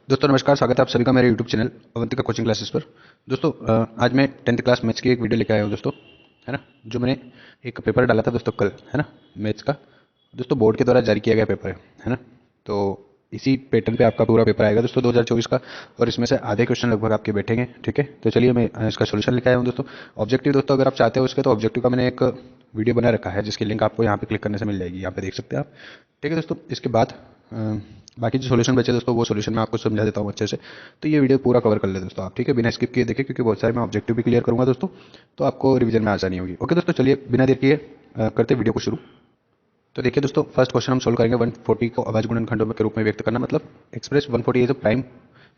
दोस्तों नमस्कार, स्वागत है आप सभी का मेरे YouTube channel Avantika coaching classes पर। दोस्तों आज मैं 10th क्लास मैथ्स की एक वीडियो लेके आया हूँ दोस्तों, है ना। जो मैंने एक पेपर डाला था दोस्तों कल, है ना, मैथ्स का। दोस्तों बोर्ड के द्वारा जारी किया गया पेपर है ना। तो इसी पैटर्न पे आपका पूरा पेपर आएगा दोस्तों 2024 का, और इसमें से आधे क्वेश्चन लगभग आपके बैठेंगे। ठीक है, तो चलिए मैं इसका सोल्यूशन लेके आया हूँ दोस्तों। ऑब्जेक्टिव दोस्तों अगर आप चाहते हो उसके, तो ऑब्जेक्टिव का मैंने एक वीडियो बना रखा है जिसकी लिंक आपको यहाँ पे क्लिक करने से मिल जाएगी, यहाँ पे देख सकते हैं आप। ठीक है दोस्तों, इसके बाद बाकी जो सोल्यूशन बचे दोस्तों वो सोल्यूशन मैं आपको समझा देता हूँ अच्छे से। तो ये वीडियो पूरा कवर कर ले दोस्तों आप, ठीक है, बिना स्किप किए देखें, क्योंकि बहुत सारे मैं ऑब्जेक्टिव भी क्लियर करूँगा दोस्तों, तो आपको रिवीजन में आसानी होगी। ओके दोस्तों, चलिए बिना देर किए करते वीडियो को शुरू। तो देखिए दोस्तों, फर्स्ट क्वेश्चन हम सोल्व करेंगे 140 को अभाज्य गुणनखंडों के रूप में व्यक्त करना, मतलब express 140 as a prime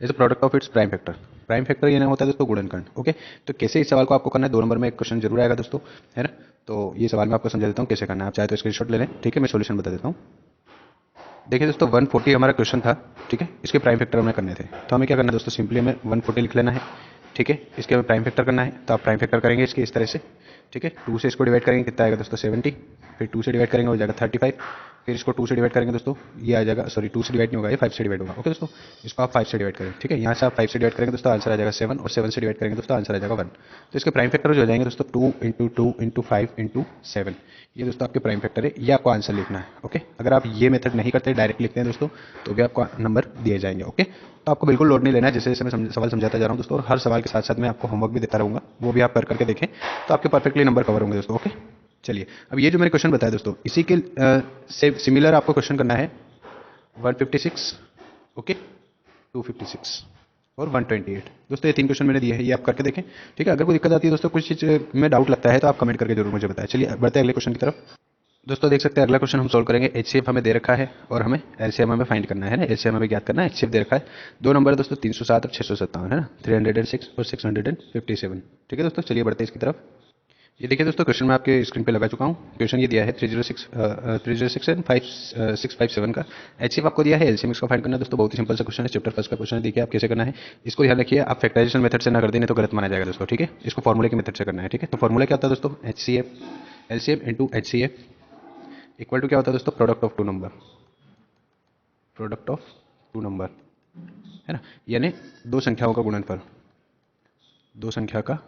as a product of its prime factor. Prime factor ये ना होता है दोस्तों गुणनखंड। ओके, तो कैसे इस सवाल को आपको करना है, 2 नंबर में एक क्वेश्चन जरूर आएगा दोस्तों, है ना। तो ये सवाल मैं आपको समझा देता हूँ कैसे करना है, आप चाहे तो स्क्रीनशॉट ले लें। ठीक है, मैं सोल्यूशन बता देता हूँ। देखिए दोस्तों 140 हमारा क्वेश्चन था, ठीक है, इसके प्राइम फैक्टर हमें करने थे। तो हमें क्या करना है दोस्तों, सिंपली हमें 140 लिख लेना है। ठीक है, इसके हमें प्राइम फैक्टर करना है, तो आप प्राइम फैक्टर करेंगे इसके इस तरह से। ठीक है, 2 से इसको डिवाइड करेंगे, कितना आएगा दोस्तों 70। फिर 2 से डिवाइड करेंगे हो जाएगा 35। फिर इसको 2 से डिवाइड करेंगे दोस्तों, ये आ जाएगा, सॉरी 2 से डिवाइड नहीं होगा, ये 5 से डिवाइड होगा। ओके दोस्तों, इसको आप 5 से डिवाइड करें। ठीक है, यहाँ से आप 5 से डिवाइड करेंगे दोस्तों, आंसर आ जाएगा 7, और 7 से डिवाइड करेंगे दोस्तों, आंसर आ जाएगा 1। तो इसके प्राइम फैक्टर जो हो जाएंगे दोस्तों 2 इंटू 2 इंटू 5 इंटू 7। ये दोस्तों आपके प्राइम फैक्टर है, ये आपको आंसर लिखना है। ओके, अगर आप ये मेथड नहीं करते, डायरेक्ट लिखते हैं दोस्तों, तो भी आपको नंबर दिए जाएंगे। ओके, तो आपको बिल्कुल लोड नहीं लेना है, जैसे जैसे मैं सवाल समझाता जा रहा हूँ दोस्तों, और हर सवाल के साथ साथ मैं आपको होमवर्क भी देता रहूँगा, वो भी आप कर करके देखें, तो आपके परफेक्टली नंबर कवर होंगे दोस्तों। ओके, चलिए अब ये जो मैंने क्वेश्चन बताया दोस्तों, इसी के से सिमिलर आपको क्वेश्चन करना है 156, ओके, 256 और 128। दोस्तों ये 3 क्वेश्चन मैंने दिए हैं, ये आप करके देखें। ठीक है, अगर कोई दिक्कत आती है दोस्तों, कुछ चीज़ में डाउट लगता है, तो आप कमेंट करके जरूर मुझे बताएं। चलिए बढ़ते हैं अगले क्वेश्चन की तरफ। दोस्तों देख सकते हैं अगला क्वेश्चन हम सोल्व करेंगे। एचसीएफ हमें दे रखा है और हमें एलसीएम हमें फाइंड करना है ना। एलसीएम हमें ज्ञात करना है, एचसीएफ दे रखा है। 2 नंबर है दोस्तों 307 और 657, है ना, 306 और 657। ठीक है दोस्तों, चलिए बढ़ते हैं इसकी तरफ। ये देखिए दोस्तों, क्वेश्चन मैं आपके स्क्रीन पे लगा चुका हूँ। क्वेश्चन ये दिया है 306 एंड 657 का। एचसीएफ आपको दिया है, एलसीएम इसका फाइंड करना है दोस्तों। बहुत ही सिंपल सा क्वेश्चन है, चैप्टर फर्स्ट का क्वेश्चन है। देखिए आप कैसे करना है, इसको ध्यान रखिए, आप फैक्टराइजेशन मेथड से ना कर दें तो गलत माना जाएगा दोस्तों। ठीक है, इसको फॉर्मूले के मेथड से करना है। ठीक है, तो फॉर्मूला क्या होता है दोस्तों, HCF LCM into HCF equal to क्या होता है दोस्तों, product of two number. Product of two number, है ना, यानी दो संख्याओं का गुणनफल, दो संख्या का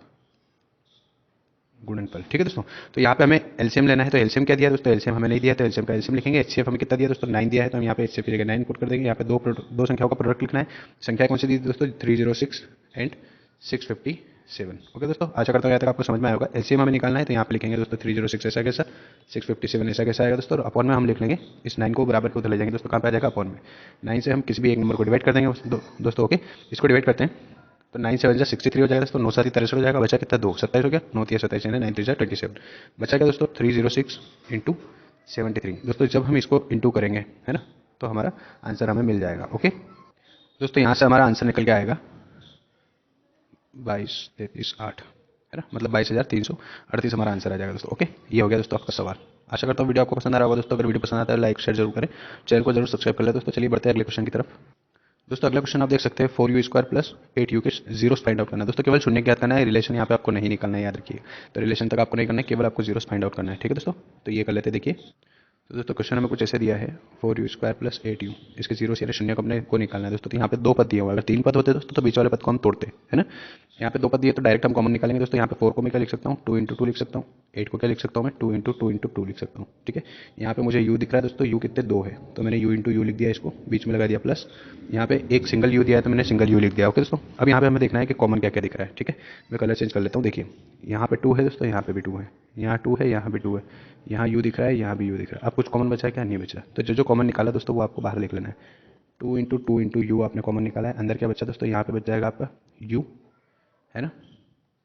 गुणनफल। ठीक है दोस्तों, तो यहाँ पे हमें एलसीएम लेना है, तो एलसीएम क्या दिया दोस्तों, एलसीएम हमें नहीं दिया, तो एलसीएम का एलसीएम लिखेंगे। एचसीएफ हमें कितना दिया दोस्तों, 9 दिया है, तो हम यहाँ पे एचसीएफ की जगह 9 पुट कर देंगे। यहाँ पे दो संख्याओं का प्रोडक्ट लिखना है। संख्या कौन सी दी दोस्तों, 306 एंड 657। ओके दोस्तों, आशा करता हूँ यहाँ तक आपको समझ में आया होगा। एलसीएम हमें निकालना है, तो यहाँ पे लिखेंगे दोस्तों 306 ऐसा कैसा, 657 ऐसा कैसा आएगा दोस्तों, और अपॉन में हम लिख लेंगे इस 9 को बराबर को उधर ले जाएंगे दोस्तों, कहाँ पे आ जाएगा अपॉन में। 9 से हम किसी भी एक नंबर को डिवाइड कर देंगे दोस्तों। ओके, इसको डिवाइड करते हैं, तो 9 7 जा 63 हो जाएगा दोस्तों, 9 7 63 हो जाएगा, बचा कितना 2 27 हो गया, 9 3 27 यानी 9 3 जा 27। बचा क्या दोस्तों 306 इंटू 73। दोस्तों जब हम इसको इंटू करेंगे, है ना, तो हमारा आंसर हमें मिल जाएगा। ओके दोस्तों, यहाँ से हमारा आंसर निकल के आएगा 22 33 8, है ना, मतलब 22,338 हमारा आंसर आ जाएगा दोस्तों। ओके, ये हो गया दोस्तों आपका सवाल। आशा करता हूँ वीडियो आपको पसंद आ रहा होगा दोस्तों। अगर वीडियो पसंद आता है लाइक शेयर जरूर करें, चैनल को जरूर सब्सक्राइब कर ले दोस्तों। चलिए बढ़ते हैं अगले क्वेश्चन की तरफ। दोस्तों अगला क्वेश्चन आप देख सकते हैं 4u² प्लस 8u के जीरोस फाइंड आउट करना है दोस्तों। केवल शून्य ज्ञात करना है, रिलेशन यहाँ पे आपको नहीं निकालना है, याद रखिए। तो रिलेशन तक आपको नहीं करना है, केवल आपको जीरोस फाइंड आउट करना है। ठीक है दोस्तों, तो ये कर लेते हैं। देखिए तो दोस्तों क्वेश्चन हमें कुछ ऐसे दिया है 4u² प्लस 8u, इसके जीरोस यानी शून्य को अपने को निकालना है दोस्तों। तो यहाँ पे 2 पद दिए हुए, अगर 3 पद होते दोस्तों तो बीच वाले पद को हम तोड़ते, है ना। यहाँ पे 2 पद दिए तो डायरेक्ट हम कॉमन निकालेंगे दोस्तों। यहाँ पे 4 को मैं क्या लिख सकता हूँ, 2 इंटू 2 लिख सकता हूँ। 8 को क्या लिख सकता हूँ मैं, 2 इंटू 2 इंटू 2 लिख सकता हूँ। ठीक है, यहाँ पे मुझे u दिख रहा है दोस्तों, u कितने 2 है, तो मैंने u इंटू यू लिख दिया, इसको बीच में लगा दिया प्लस। यहाँ पे एक सिंगल u दिया है, तो मैंने सिंगल u लिख दिया। ओके दोस्तों, अब यहाँ पे हमें देखना है कि कॉमन क्या क्या दिख रहा है। ठीक है, मैं कलर चेंज कर लेता हूँ। देखिए यहाँ पे 2 है दोस्तों, यहाँ पे भी 2 है, यहाँ 2 है, यहाँ भी 2 है, यहाँ u दिख रहा है, यहाँ भी u दिख रहा है। अब कुछ कॉमन बचा है क्या, नहीं बचा, तो जो जो कॉमन निकाला दोस्तों वो आपको बाहर लिख लेना है। 2 इंटू यू आपने कॉमन निकाला है, अंदर क्या बचा दोस्तों, यहाँ पे बच जाएगा आपका u, है ना,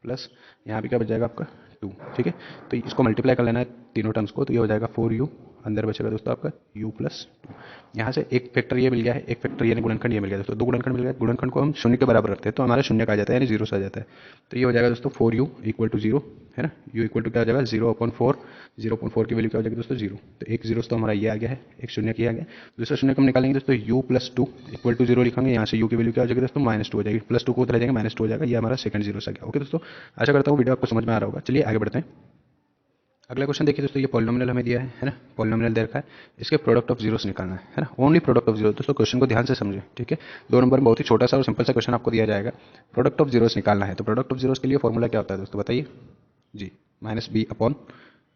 प्लस यहाँ भी क्या बच जाएगा आपका 2। ठीक है, तो इसको मल्टीप्लाई कर लेना है तीनों टर्म्स को, तो ये हो जाएगा 4u, अंदर बचेगा दोस्तों आपका u प्लस 2। यहाँ से एक फैक्टर ये मिल गया है, एक फैक्टर यानी गुणनखंड ये मिल गया दोस्तों, 2 गुणनखंड मिल गया। गुणनखंड को हम शून्य के बराबर रखते हैं, तो हमारा शून्य का आ जाता है, यानी जीरो से आ जाता है। तो ये हो जाएगा दोस्तों 4u इक्वल टू 0, है ना, u इक्वल टू क्या हो जाएगा 0/4, 0/4 की वैल्यू क्या हो जाएगी दोस्तों 0। तो एक जीरो तो हमारा ये आ गया है, एक शून्य किया गया। दूसरा शून्य को हम निकालेंगे दोस्तों, u प्लस 2 इक्वल टू 0 लिखेंगे। यहाँ से u की वैल्यू क्या हो जाएगी दोस्तों -2 हो जाएगी, प्लस 2 को उधर आ जाएगा -2 हो जाएगा। ये हमारा सेकंड जीरो आ गया। ओके दोस्तों, आशा करता हूँ वीडियो आपको समझ में आ रहा होगा। चलिए आगे बढ़ते हैं। अगला क्वेश्चन देखिए दोस्तों, ये पॉलिनोमियल हमें दिया है ना, पॉलिनोमियल दे रखा है, इसके प्रोडक्ट ऑफ जीरोस निकालना है ना, ओनली प्रोडक्ट ऑफ जीरो। दोस्तों क्वेश्चन को ध्यान से समझें, ठीक है। 2 नंबर में बहुत ही छोटा सा और सिंपल सा क्वेश्चन आपको दिया जाएगा, प्रोडक्ट ऑफ जीरोस निकालना है। तो प्रोडक्ट ऑफ जीरोस के लिए फॉर्मूला क्या होता है दोस्तों, बताइए जी। माइनस बी अपॉन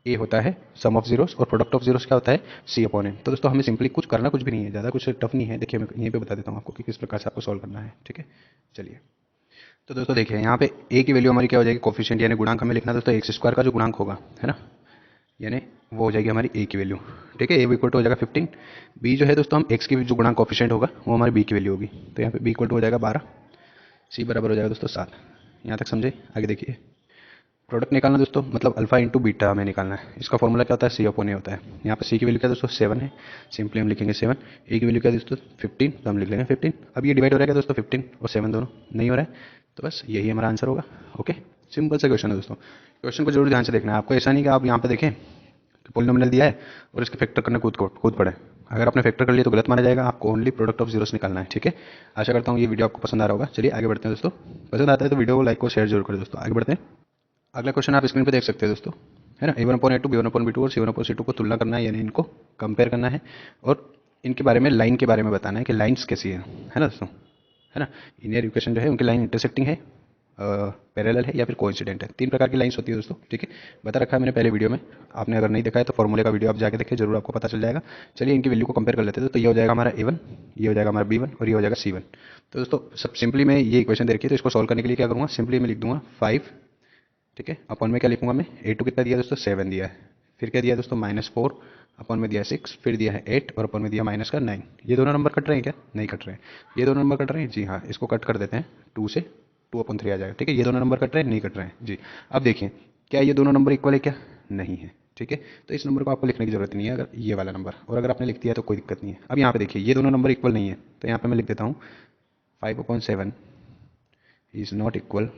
ए होता है सम ऑफ जीरोस, और प्रोडक्ट ऑफ जीरोस क्या होता है, सी अपॉन ए। तो दोस्तों हमें सिंपली कुछ करना कुछ भी नहीं है, ज़्यादा कुछ टफ नहीं है। देखिए मैं यहीं पे बता देता हूँ आपको कि किस प्रकार से आपको सॉल्व करना है, ठीक है। चलिए, तो दोस्तों देखिए यहाँ पे ए की वैल्यू हमारी क्या हो जाएगी, कोफिशिएंट यानी गुणांक हमें लिखना है दोस्तों, एक्स स्क्वायर का जो गुणांक होगा है ना, यानी वो हो जाएगी हमारी ए की वैल्यू, ठीक है। ए इक्वल टू हो जाएगा 15। बी जो है दोस्तों, हम एक्स की जो गुणांक कोफिशिएंट होगा वो हमारी बी की वैल्यू होगी, तो यहाँ पे बी इक्वल टू हो जाएगा 12, सी बराबर हो जाएगा दोस्तों 7। यहाँ तक समझे, आगे देखिए। प्रोडक्ट निकालना दोस्तों, मतलब अल्फा इंटू बीटा हमें निकालना है। इसका फॉर्मूला क्या होता है, सी अपॉन ए होता है। यहाँ पे सी की वैल्यू क्या दोस्तों 7 है, सिंपली हम लिखेंगे 7। ए की वैल्यू क्या दोस्तों 15, तो हम लिख लेंगे 15। अब ये डिवाइड हो रहा है क्या दोस्तों, 15 और 7 दोनों नहीं हो रहा है, तो बस यही हमारा आंसर होगा। ओके, सिंपल सा क्वेश्चन है दोस्तों। क्वेश्चन को जरूर ध्यान से देखना है आपको, ऐसा नहीं कि आप यहाँ पे देखें कि पॉलिनोमियल दिया है और इसके फैक्टर करने कूद पड़े। अगर आपने फैक्टर कर लिया तो गलत माना जाएगा, आपको ओनली प्रोडक्ट ऑफ जीरोस निकालना है, ठीक है। आशा करता हूँ ये वीडियो आपको पसंद आ रहा होगा। चलिए आगे बढ़ते हैं दोस्तों, पसंद आता है तो वीडियो को लाइक और शेयर जरूर करें दोस्तों। आगे बढ़ते हैं, अगला क्वेश्चन आप स्क्रीन पे देख सकते हैं दोस्तों, है ना। A1/A2 B1/B2 और C1/C2 को तुलना करना है, यानी इनको कंपेयर करना है, और इनके बारे में, लाइन के बारे में बताना है कि लाइन्स कैसी है ना दोस्तों, है ना। लीनियर इक्वेशन जो है उनकी लाइन इंटरसेक्टिंग है, पैरेलल है या फिर कोइंसिडेंट है। 3 प्रकार की लाइन्स होती है दोस्तों, ठीक है। बता रखा है मैंने पहले वीडियो में, आपने अगर नहीं देखा है तो फॉर्मूले का वीडियो आप जाके देखिए, जरूर आपको पता चल जाएगा। चलिए इनकी वैल्यू को कंपेयर कर लेते हैं। तो ये हो जाएगा हमारा A1, ये हो जाएगा हमारा B1 और ये हो जाएगा C1। तो दोस्तों सब सिंपली मैं ये इक्वेशन दे रखी है, तो इसको सॉल्व करने के लिए क्या करूँगा, सिंपली मैं लिख दूंगा 5, ठीक है। अपॉन में क्या लिखूंगा मैं, A2 कितना दिया दोस्तों 7 दिया है, फिर क्या दिया दोस्तों -4, अपॉन में दिया 6, फिर दिया है 8 और अपॉन में दिया माइनस का 9। ये दोनों नंबर कट रहे हैं क्या, नहीं कट रहे हैं। ये दोनों नंबर कट रहे हैं जी हाँ, इसको कट कर देते हैं 2 से, 2/3 आ जाएगा, ठीक है। ये दोनों नंबर कट रहे हैं, नहीं कट रहे हैं जी। अब देखिए क्या ये दोनों नंबर इक्वल है क्या, नहीं है, ठीक है। तो इस नंबर को आपको लिखने की जरूरत नहीं है, अगर ये वाला नंबर, और अगर आपने लिख दिया तो कोई दिक्कत नहीं है। अब यहाँ पे देखिए ये दोनों नंबर इक्वल नहीं है, तो यहाँ पे मैं लिख देता हूँ 5/7 इज नॉट इक्वल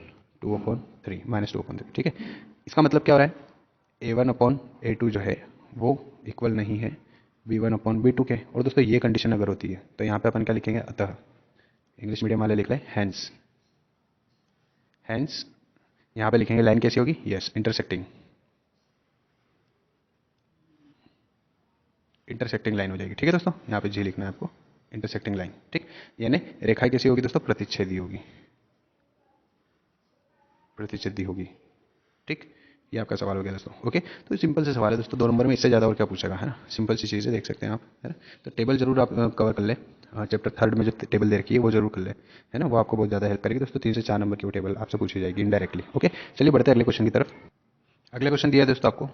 2/3 -2/3, ठीक है। इसका मतलब क्या हो रहा है, A1/A2 जो है वो इक्वल नहीं है B1/B2 के। और दोस्तों ये कंडीशन अगर होती है तो यहाँ पे अपन क्या लिखेंगे, अतः, इंग्लिश मीडियम वाले लिख रहे हैं हैंस, हैंस यहाँ पे लिखेंगे लाइन कैसी होगी, यस इंटरसेक्टिंग, इंटरसेक्टिंग लाइन हो जाएगी, ठीक है दोस्तों। यहाँ पे जी लिखना है आपको, इंटरसेक्टिंग लाइन, ठीक। यानी रेखाएं कैसी होगी दोस्तों, प्रतिच्छेदी होगी, प्रतिच्छेदी होगी, ठीक। ये आपका सवाल हो गया दोस्तों। ओके, तो सिंपल से सवाल है दोस्तों, 2 नंबर में इससे ज़्यादा और क्या पूछेगा, है ना। सिंपल सी चीज़ है, देख सकते हैं आप, है ना। तो टेबल जरूर आप कवर कर ले, चैप्टर 3 में जो टेबल दे रखी है वो जरूर कर ले, है ना। वो आपको बहुत ज़्यादा हेल्प करेगी दोस्तों। 3 से 4 नंबर की वो टेबल आपसे पूछी जाएगी इनडायरेक्टली। ओके, चलिए बढ़ते हैं अगले क्वेश्चन की तरफ। अगला क्वेश्चन दिया है दोस्तों आपको,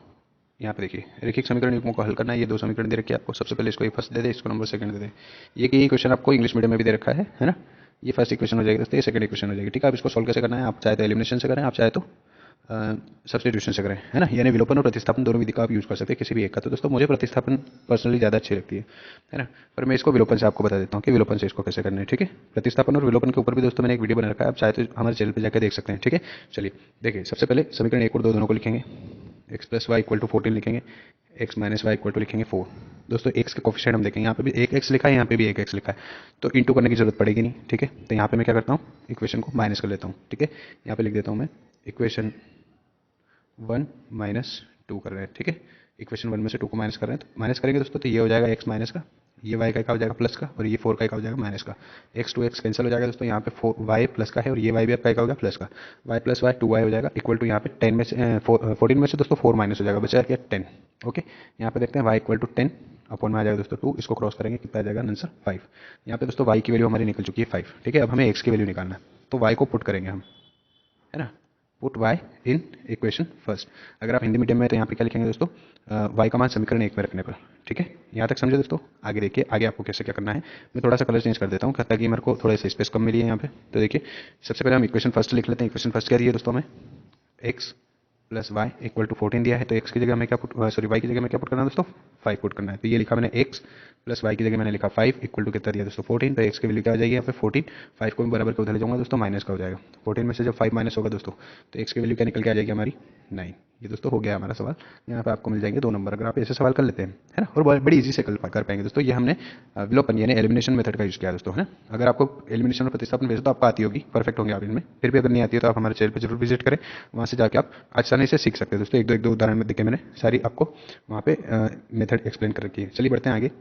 यहाँ पे देखिए, रैखिक समीकरण युग्मों को हल करना है। ये 2 समीकरण दे रखे हैं आपको। सबसे पहले इसको ये फर्स्ट दे दे, इसको नंबर सेकंड दे दे। ये क्वेश्चन आपको इंग्लिश मीडियम में भी दे रखा है ना। ये फर्स्ट इक्वेशन हो जाएगी दोस्तों, ये सेकंड इक्वेशन हो जाएगी, ठीक है। आप इसको सॉल्व कैसे करना है, आप चाहे तो एलिमिनेशन से करें, आप चाहे तो सब्स्टिट्यूशन से करें, है ना। यानी विलोपन और प्रतिस्थापन दोनों विधि का आप यूज कर सकते हैं, किसी भी एक का। तो दोस्तों मुझे प्रतिस्थापन पर्सनली ज़्यादा अच्छी लगती है ना। पर मैं इसको विलोपन से आपको बता देता हूँ कि विलोपन से इसको कैसे करना है, ठीक है। प्रतिस्थापन और विलोपन के ऊपर भी दोस्तों मैंने एक वीडियो बना रखा है, आप चाहे तो हमारे चैनल पर जाकर देख सकते हैं, ठीक है। चलिए देखिए, सबसे पहले समीकरण 1 और 2 दोनों को लिखेंगे। x+y = 14 लिखेंगे, x - y = लिखेंगे 4। दोस्तों x के कोफिशिएंट हम देखेंगे, यहाँ पे भी एक x लिखा है, यहाँ पे भी एक x लिखा है, तो इंटू करने की जरूरत पड़ेगी नहीं, ठीक है। तो यहाँ पे मैं क्या करता हूँ, इक्वेशन को माइनस कर लेता हूँ, ठीक है। यहाँ पे लिख देता हूँ मैं इक्वेशन 1 - 2 कर रहे हैं, ठीक है। इक्वेशन 1 में से 2 को माइनस कर रहे हैं, तो माइनस करेंगे दोस्तों, तो ये हो जाएगा x माइनस का, ये y का हो जाएगा प्लस का, और ये 4 का हो जाएगा माइनस का। x टू x कैंसिल हो जाएगा दोस्तों, यहाँ पे y प्लस का है और ये y भी आपका हो गया प्लस का। y प्लस y 2y हो जाएगा इक्वल टू, यहाँ पे 10 में से 14 में से दोस्तों 4 माइनस हो जाएगा, बचा क्या 10। ओके, यहाँ पे देखते हैं y = 10 अपॉन में आ जाएगा दोस्तों 2, इसको क्रॉस करेंगे कितना आ जाएगा आंसर 5। यहाँ पे दोस्तों y की वैल्यू हमारी निकल चुकी है 5, ठीक है। अब हमें x की वैल्यू निकालना है, तो y को पुट करेंगे हम, है ना। Put y in equation first. अगर आप हिंदी मीडियम में तो यहाँ पे क्या लिखेंगे दोस्तों, y का मान समीकरण 1 में रखने पर, ठीक है। यहाँ तक समझे दोस्तों। आगे देखिए, आगे आपको कैसे क्या करना है। मैं थोड़ा सा कलर चेंज कर देता हूँ ताकि मेरे को थोड़ा सा स्पेस कम मिली है यहाँ पे। तो देखिए, सबसे पहले हम इक्वेशन फर्स्ट लिख लेते हैं। इक्वेशन फर्स्ट क्या दी है दोस्तों हमें, x + y = 14 दिया है, तो x की जगह हमें क्या पुट, सॉरी y की जगह में क्या पुट करना है दोस्तों, 5 पुट करना है। तो ये लिखा मैंने x + y की जगह मैंने लिखा 5 = कितना दिया दोस्तों 14। तो x की वैल्यू क्या हो जाएगी यहाँ पे 14, 5 को मैं बराबर के उधर ले जाऊंगा दोस्तों, माइनस का हो जाएगा। 14 में से जब 5 माइनस होगा दोस्तों, तो x की वैल्यू क्या निकल के आ जाएगी हमारी 9। ये दोस्तों हो गया हमारा सवाल। यहाँ पे आपको मिल जाएंगे 2 नंबर अगर आप ऐसे सवाल कर लेते हैं, है ना। और बड़ी इजी से कर पाएंगे दोस्तों। ये हमने विलोपन यानी एलिमिनेशन मेथड का यूज़ किया दोस्तों, है ना। अगर आपको एलिमिनेशन और प्रतिस्थापन वैसे तो आपको आती होगी, परफेक्ट होंगे आप इनमें। फिर भी अगर नहीं आती है तो आप हमारे चैनल पर जरूर विजिट करें, वहाँ से जाकर आप आसानी से सीख सकते हैं दोस्तों। एक दो उदाहरण में देखे मैंने सारी आपको वहाँ पे मेथड एक्सप्लेन कर रखी है। चलिए बढ़ते हैं आगे।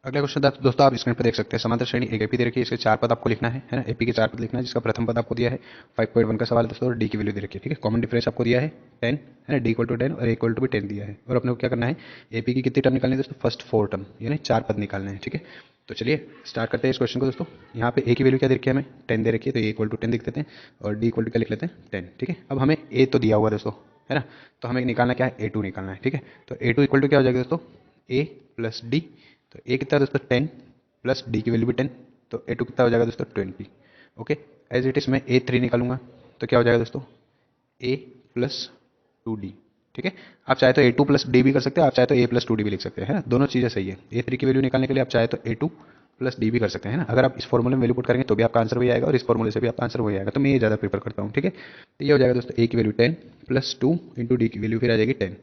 अगला क्वेश्चन दोस्तों आप स्क्रीन पर देख सकते हैं। समांतर श्रेणी एक एपी दे रखी है, इसके 4 पद आपको लिखना है ना। एपी के 4 पद लिखना है, जिसका प्रथम पद आपको दिया है 5.1 का सवाल दोस्तों, और डी की वैल्यू दे रखी है, ठीक है। कॉमन डिफरेंस आपको दिया है 10, है ना। डी इक्वल टू 10 और ए इक्वल टू भी 10 दिया है। और अपने को क्या करना है, एपी की कितनी टर्म निकालनी है दोस्तों, फर्स्ट 4 टर्म यानी 4 पद निकालने हैं, ठीक है। तो चलिए स्टार्ट करते हैं इस क्वेश्चन को दोस्तों। यहाँ पे ए की वैल्यू क्या दे रखी है, हमें 10 दे रखी है, तो ए इक्वल टू 10 लिख देते हैं और डी इक्वल टू क्या लिख लेते हैं 10, ठीक है। अब हमें ए तो दिया हुआ दोस्तों, है ना। तो हमें निकालना क्या है, ए टू निकालना है, ठीक है। तो ए टू इक्वल टू क्या हो जाएगा दोस्तों, ए प्लस डी। तो ए कितना दोस्तों 10 प्लस डी की वैल्यू भी 10, तो ए टू कितना हो जाएगा दोस्तों 20। ओके, एज इट इज मैं ए थ्री निकालूंगा तो क्या हो जाएगा दोस्तों ए प्लस टू डी, ठीक है। आप चाहे तो ए टू प्लस डी भी कर सकते हैं, आप चाहे तो ए प्लस टू डी भी लिख सकते हैं, है ना। दोनों चीज़ें सही है। ए थ्री की वैल्यू निकालने के लिए आप चाहे तो ए टू प्लस डी भी कर सकते हैं, है ना। अगर आप इस फॉर्मूले में वैल्यू पुट करेंगे तो भी आपका आंसर वही आएगा और इस फॉर्मूले से भी आपका आंसर वही आएगा। तो मैं ये ज़्यादा प्रीफर करता हूँ, ठीक है। तो ये हो जाएगा दोस्तों ए की वैल्यू 10 प्लस 2 इंटू डी की वैल्यू फिर आ जाएगी 10।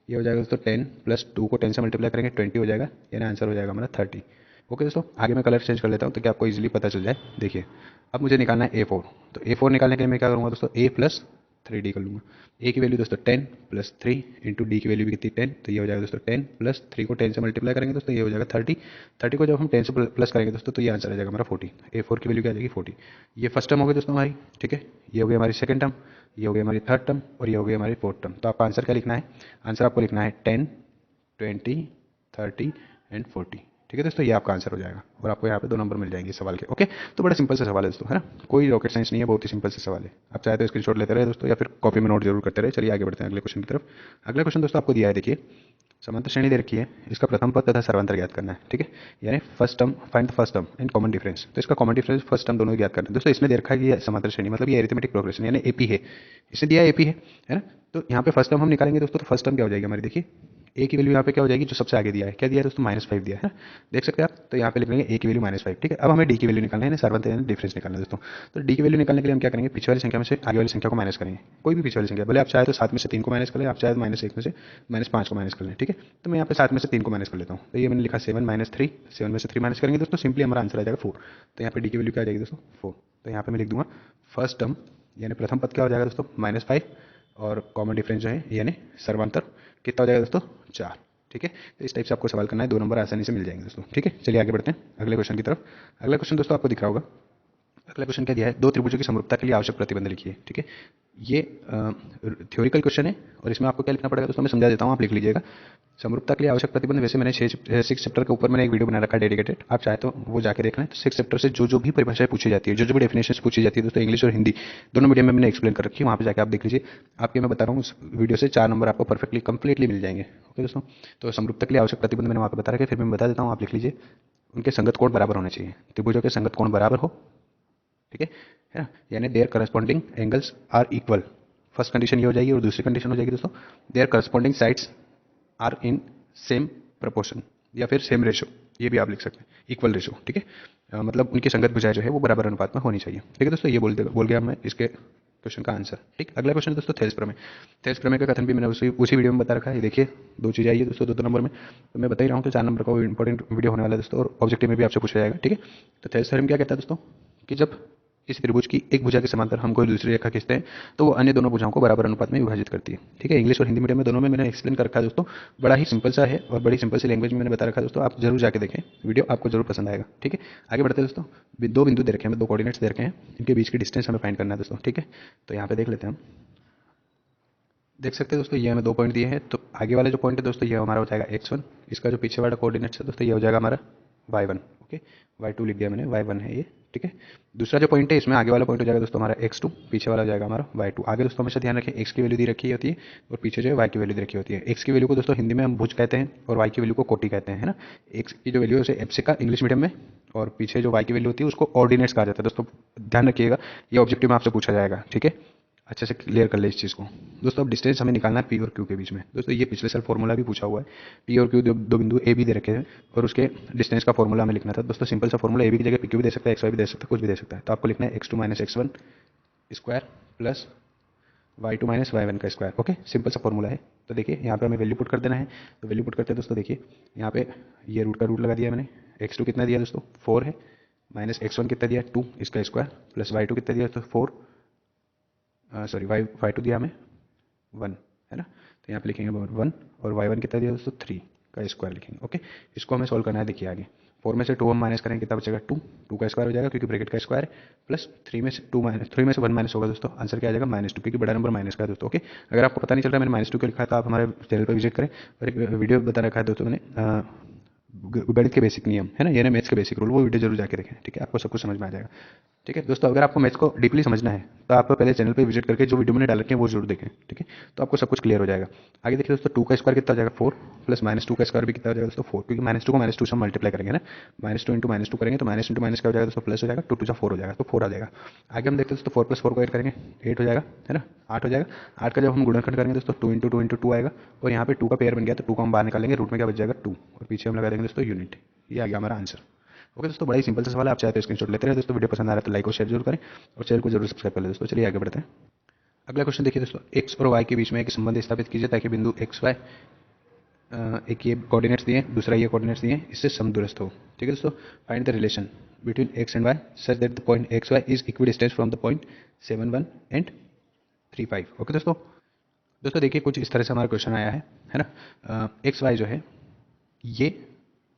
ये हो जाएगा दोस्तों 10 प्लस 2 को 10 से मल्टीप्लाई करेंगे 20 हो जाएगा, यानी आंसर हो जाएगा हमारा 30। ओके दोस्तों, आगे मैं कलर चेंज कर लेता हूँ ताकि आपको इजीली पता चल जाए। देखिए अब मुझे निकालना है A4, तो A4 निकालने के लिए मैं क्या करूँगा दोस्तों, A प्लस 3D कर लूँगा। A की वैल्यू दोस्तों 10 प्लस 3 इंटू डी की वैल्यू भी कितनी 10, तो ये हो जाएगा दोस्तों 10 प्लस 3 को 10 से मल्टीप्लाई करेंगे दोस्तों, ये हो जाएगा 30। 30 को जब हम 10 से प्लस करेंगे दोस्तों तो ये आंसर आ जाएगा हमारा 40। A4 की वैल्यू क्या आ जाएगी 40। ये फर्स्ट टर्म हो गई दोस्तों हमारी, ठीक है। ये हो गई हमारी सेकंड टर्म, ये हो गई हमारी थर्ड टर्म और ये हो गई हमारी फोर्थ टर्म। तो आपका आंसर क्या लिखना है, आंसर आपको लिखना है 10, 20, 30 एंड 40, ठीक है दोस्तों। ये आपका आंसर हो जाएगा और आपको यहाँ पे 2 नंबर मिल जाएंगे इस सवाल के। ओके, तो बड़ा सिंपल सा सवाल है दोस्तों, है ना। कोई रॉकेट साइंस नहीं है, बहुत ही सिंपल सा सवाल है। आप चाहे तो स्क्रीनशॉट लेते रहे दोस्तों या फिर कॉपी में नोट जरूर करते रहे। चलिए आगे बढ़ते हैं अगले क्वेश्चन की तरफ। अगला क्वेश्चन दोस्तों आपको दिया है, देखिए समांतर श्रेणी दे रखी है, इसका प्रथम पद तथा सर्वांतर ज्ञात करना है, ठीक है। यानी first term, find the first term and common difference. तो इसका कॉमन डिफरेंस फर्स्ट टर्म दोनों ज्ञात करना है दोस्तों। इसमें दे रखा है कि ये समांतर श्रेणी मतलब ये अरिथमेटिक प्रोग्रेशन यानी एपी है, इसे दिया एपी है ना। तो यहाँ पे फर्स्ट टर्म हम निकालेंगे दोस्तों, तो फर्स्ट टर्म क्या हो जाएगी हमारी, देखिए ए की वैल्यू यहाँ पे क्या हो जाएगी, जो सबसे आगे दिया है, क्या दिया है दोस्तों -5 दिया है ना, देख सकते हैं आप। तो यहाँ पे लिख लेंगे ए की वैल्यू -5, ठीक है। अब हमें डी की वैल्यू निकालना है, सर्वंतर यानी डिफरेंस निकालना है दोस्तों। तो डी की वैल्यू निकालने के लिए हम क्या करेंगे, पीछे वाली संख्या में से आगे वाली संख्या को माइनस करेंगे, कोई भी पीछे वाली संख्या, भले आप चाहे तो 7 में से 3 को माइनस कर लें, आप चाहे तो -1 में से -5 को माइनस कर लें, ठीक है। तो मैं यहाँ पे 7 में से 3 को माइनस कर लेता हूँ, तो ये मैंने लिखा 7 -3, 7 में से 3 माइनस करेंगे दोस्तों, सिंपली हमारा आंसर आ जाएगा 4। तो यहाँ पे डी की वैल्यू क्या आ जाएगी दोस्तों 4। तो यहाँ पे मैं लिख दूंगा फर्स्ट टर्म यानी प्रथम पद क्या हो जाएगा दोस्तों -5 और कॉमन डिफरेंस जो है यानी सर्वांतर कितना हो जाएगा दोस्तों 4, ठीक है। तो इस टाइप से आपको सवाल करना है, 2 नंबर आसानी से मिल जाएंगे दोस्तों, ठीक है। चलिए आगे बढ़ते हैं अगले क्वेश्चन की तरफ। अगला क्वेश्चन दोस्तों आपको दिख रहा होगा। अगला क्वेश्चन क्या दिया है, 2 त्रिभुजों की समरूपता के लिए आवश्यक प्रतिबंध लिखिए, ठीक है। ये थ्योरिकल क्वेश्चन है और इसमें आपको क्या लिखना पड़ेगा दोस्तों, मैं समझा देता हूँ, आप लिख लीजिएगा। समरूपता के लिए आवश्यक प्रतिबंध, वैसे मैंने 6 चैप्टर के ऊपर मैंने एक वीडियो बना रखा है डेडिकेटेड, आप चाहे तो वो जाके देख लें। तो 6 चैप्टर से जो भी परिभाषाएं पूछी जाती है, जो भी डेफिनेशन पूछी जाती है दोस्तों, इंग्लिश और हिंदी दोनों मीडियम में मैंने एक्सप्लेन कर रखी है, वहाँ पे जाके आप देख लीजिए। आपके मैं बता रहा हूँ उस वीडियो से 4 नंबर आपको परफेक्टली कंप्लीटली मिल जाएंगे। ओके दोस्तों, तो समरूपता के लिए आवश्यक प्रतिबंध मैंने वहाँ पे बता रखा है, फिर मैं बता देता हूँ, आप लिख लीजिए। उनके संगत कोण बराबर होने चाहिए, त्रिभुजों के संगत कोण बराबर हो, ठीक है ना, यानी their corresponding angles are equal. First condition ये हो जाएगी और दूसरी कंडीशन हो जाएगी दोस्तों their corresponding sides are in same proportion या फिर सेम रेशो, ये भी आप लिख सकते हैं, इक्वल रेशो, ठीक है। मतलब उनकी संगत भुजाएं जो है वो बराबर अनुपात में होनी चाहिए, ठीक है दोस्तों। ये बोल गया मैं इसके क्वेश्चन का आंसर, ठीक। अगला क्वेश्चन है दोस्तों थेल्स प्रमेय। थेल्स प्रमेय का कथन भी मैंने उसी वीडियो में बता रखा है। ये देखिए 2 चीज़ें आई है दोस्तों 2 नंबर में, तो मैं बता ही रहा हूँ, तो 4 नंबर का इंपॉर्टेंट वीडियो होने वाला है दोस्तों, और ऑब्जेक्टिव में भी आपसे पूछा जाएगा, ठीक है। तो थेल्स थ्योरम क्या कहता है दोस्तों, कि जब इस त्रिभुज की एक भुजा के समांतर हम कोई दूसरी रेखा खींचते हैं तो वो अन्य दोनों भुजाओं को बराबर अनुपात में विभाजित करती है, ठीक है। इंग्लिश और हिंदी मीडियम में दोनों में मैंने एक्सप्लेन कर रखा है दोस्तों, बड़ा ही सिंपल सा है और बड़ी सिंपल सी लैंग्वेज में मैंने बता रखा है दोस्तों, आप जरूर जाके देखें वीडियो, आपको जरूर पसंद आएगा, ठीक है। आगे बढ़ते हैं दोस्तों। 2 बिंदु दे रखे हैं, 2 कोऑर्डिनेट्स दे रखे हैं, इनके बीच की डिस्टेंस हमें फाइंड करना है दोस्तों, ठीक है। तो यहाँ पे देख लेते हैं हम, देख सकते हैं दोस्तों ये हमें 2 पॉइंट दिए हैं। तो आगे वाला जो पॉइंट है दोस्तों ये हमारा हो जाएगा x1, इसका जो पीछे वाला कोऑर्डिनेट्स है दोस्तों ये हो जाएगा हमारा y1, ओके। y2 लिख दिया मैंने, y1 है ये, ठीक है। दूसरा जो पॉइंट है इसमें आगे वाला पॉइंट हो जाएगा दोस्तों हमारा x2, पीछे वाला हो जाएगा हमारा y2। आगे दोस्तों हमेशा ध्यान रखें x की वैल्यू दी रखी होती है और पीछे जो है y की वैल्यू दी रखी होती है। x की वैल्यू को दोस्तों हिंदी में हम भुज कहते हैं और y की वैल्यू को कोटि कहते हैं, है ना। x की जो वैल्यू है उसे एप्सिका का इंग्लिश मीडियम में, और पीछे जो y की वैल्यू होती है उसको ऑर्डिनेट्स कहा जाता है दोस्तों, ध्यान रखिएगा, ये ऑब्जेक्टिव में आपसे पूछा जाएगा, ठीक है। अच्छे से क्लियर कर ले इस चीज़ को दोस्तों। अब डिस्टेंस हमें निकालना है पी और क्यू के बीच में दोस्तों, ये पिछले साल फॉर्मूला भी पूछा हुआ है। पी और क्यू 2 बिंदु ए भी दे रखे हैं और उसके डिस्टेंस का फॉर्मूला हमें लिखना था दोस्तों। सिंपल सा फॉर्मूला, ए बी की जगह पी क्यू भी दे सकता है, एक्स वाई भी दे सकता है, कुछ भी दे सकता है। तो आपको लिखना है x2 - x1 square plus y2 minus y1 का स्क्वायर। ओके, सिंपल सा फॉर्मूला है। तो देखिए यहाँ पे हमें वैल्यू पुट कर देना है। तो वैल्यू पुट करते हैं दोस्तों, देखिए यहाँ पे ये रूट का रूट लगा दिया मैंने। x2 कितना दिया दोस्तों, 4 है, माइनस x1 कितना दिया 2 इसका स्क्वायर, प्लस y2 कितना दिया तो 4, सॉरी y2 दिया हमें 1, है ना। तो यहाँ पे लिखेंगे 1 और y1 कितना दिया दोस्तों 3 का स्क्वायर लिखेंगे। ओके, इसको हमें सॉल्व करना है। देखिए आगे 4 में से 2 हम माइनस करेंगे, कितना बचेगा 2, 2 का स्क्वायर हो जाएगा क्योंकि ब्रैकेट का स्क्वायर है, प्लस 3 में से 2 माइनस 3 में से 1 माइनस होगा दोस्तों, आंसर क्या आ जाएगा -2, क्योंकि बड़ा नंबर माइनस का है दोस्तों। ओके, अगर आपको पता नहीं चल रहा है मैंने -2 क्यों लिखा है तो आप हमारे चैनल पर विजिट करें, और एक वीडियो बता रखा है दोस्तों मैंने गणित के बेसिक नियम, है ना, ये ना मैथ्स के बेसिक रूल, वो वीडियो जरूर जाके देखें, ठीक है, आपको सब कुछ समझ में आ जाएगा। ठीक है दोस्तों, अगर आपको मैथ्स को डीपली समझना है तो आप पहले चैनल पे विजिट करके जो वीडियो मैंने डाल रखे हैं वो जरूर देखें, ठीक है, तो आपको सब कुछ क्लियर हो जाएगा। आगे देखिए दोस्तों, 2 का स्क्वायर कितना हो जाएगा 4, प्लस -2 का स्क्वायर भी कितना हो जाएगा दोस्तों 4, क्योंकि -2 को -2 से मल्टीप्लाई करेंगे ना, -2 इंटू -2 करेंगे तो माइनस इंटू माइनस क्या हो जाएगा दोस्तों, प्लस हो जाएगा, 2 2 4 हो जाएगा, तो 4 आ जाएगा। आगे हम देखते हैं दोस्तों 4 प्लस 4 को ऐड करेंगे 8 हो जाएगा, है ना, 8 हो जाएगा। 8 का जब हम गुणनखंड करेंगे दोस्तों 2 इंटू 2 इंटू 2 आएगा, और यहाँ पे 2 का पेयर बन गया तो 2 को हम बाहर निकालेंगे, रूट में क्या बच जाएगा 2, और पीछे हम लगा देंगे दोस्तों यूनिट। ये आ गया हमारा आंसर। ओके दोस्तों, बड़ा ही सिंपल सा सवाल है, आप चाहे तो स्क्रीनशॉट लेते रहे दोस्तों। वीडियो पसंद आ रहा है तो लाइक और शेयर जरूर करें, और चैनल को जरूर सब्सक्राइब कर लें दोस्तों। चलिए आगे बढ़ते हैं। अगला क्वेश्चन देखिए दोस्तों, x और y के बीच में एक संबंध स्थापित कीजिए ताकि बिंदु एक्स वाई, एक ये कोऑर्डिनेट्स दिए, दूसरा ये कोऑर्डिनेट्स दिए, इससे समदूरस्थ हो। ठीक है दोस्तों, find the relation between x and y such that the point x y is equidistance from the point 7 1 and 3 5। Okay दोस्तों, दोस्तों देखिए कुछ इस तरह से हमारा क्वेश्चन आया है ना, एक्स वाई जो है ये